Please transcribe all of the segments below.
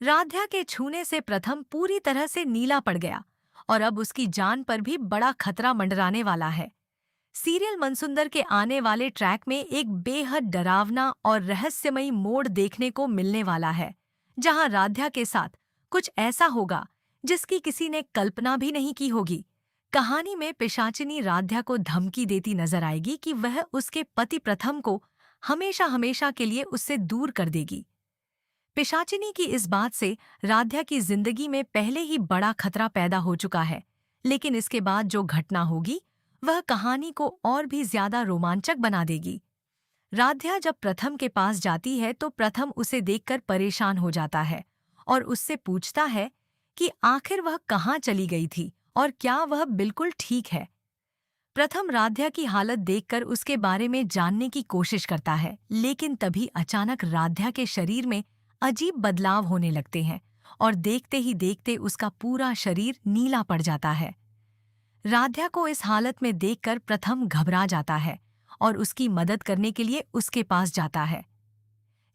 राध्या के छूने से प्रथम पूरी तरह से नीला पड़ गया और अब उसकी जान पर भी बड़ा खतरा मंडराने वाला है। सीरियल मनसुंदर के आने वाले ट्रैक में एक बेहद डरावना और रहस्यमयी मोड़ देखने को मिलने वाला है, जहां राध्या के साथ कुछ ऐसा होगा जिसकी किसी ने कल्पना भी नहीं की होगी। कहानी में पिशाचिनी राध्या को धमकी देती नजर आएगी कि वह उसके पति प्रथम को हमेशा हमेशा के लिए उससे दूर कर देगी। पिशाचिनी की इस बात से राध्या की जिंदगी में पहले ही बड़ा खतरा पैदा हो चुका है, लेकिन इसके बाद जो घटना होगी वह कहानी को और भी ज्यादा रोमांचक बना देगी। राध्या जब प्रथम के पास जाती है तो प्रथम उसे देखकर परेशान हो जाता है और उससे पूछता है कि आखिर वह कहाँ चली गई थी और क्या वह बिल्कुल ठीक है। प्रथम राध्या की हालत देखकर उसके बारे में जानने की कोशिश करता है, लेकिन तभी अचानक राध्या के शरीर में अजीब बदलाव होने लगते हैं और देखते ही देखते उसका पूरा शरीर नीला पड़ जाता है। राध्या को इस हालत में देखकर प्रथम घबरा जाता है और उसकी मदद करने के लिए उसके पास जाता है।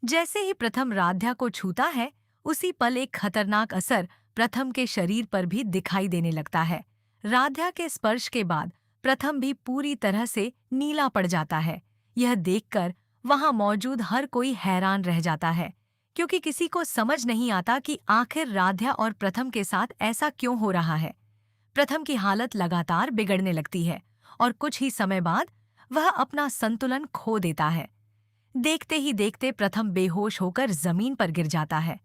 जैसे ही प्रथम राध्या को छूता है, उसी पल एक खतरनाक असर प्रथम के शरीर पर भी दिखाई देने लगता है। राध्या के स्पर्श के बाद प्रथम भी पूरी तरह से नीला पड़ जाता है। यह देखकर वहां मौजूद हर कोई हैरान रह जाता है, क्योंकि किसी को समझ नहीं आता कि आखिर राध्या और प्रथम के साथ ऐसा क्यों हो रहा है। प्रथम की हालत लगातार बिगड़ने लगती है और कुछ ही समय बाद वह अपना संतुलन खो देता है। देखते ही देखते प्रथम बेहोश होकर जमीन पर गिर जाता है।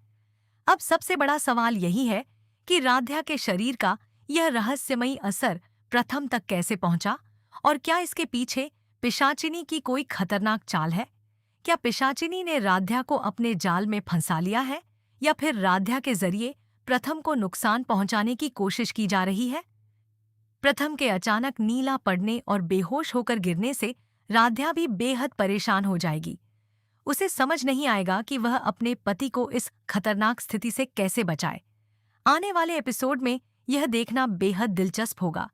अब सबसे बड़ा सवाल यही है कि राध्या के शरीर का यह रहस्यमयी असर प्रथम तक कैसे पहुंचा और क्या इसके पीछे पिशाचिनी की कोई खतरनाक चाल है? क्या पिशाचिनी ने राध्या को अपने जाल में फंसा लिया है या फिर राध्या के जरिए प्रथम को नुकसान पहुंचाने की कोशिश की जा रही है? प्रथम के अचानक नीला पड़ने और बेहोश होकर गिरने से राध्या भी बेहद परेशान हो जाएगी। उसे समझ नहीं आएगा कि वह अपने पति को इस खतरनाक स्थिति से कैसे बचाए। आने वाले एपिसोड में यह देखना बेहद दिलचस्प होगा।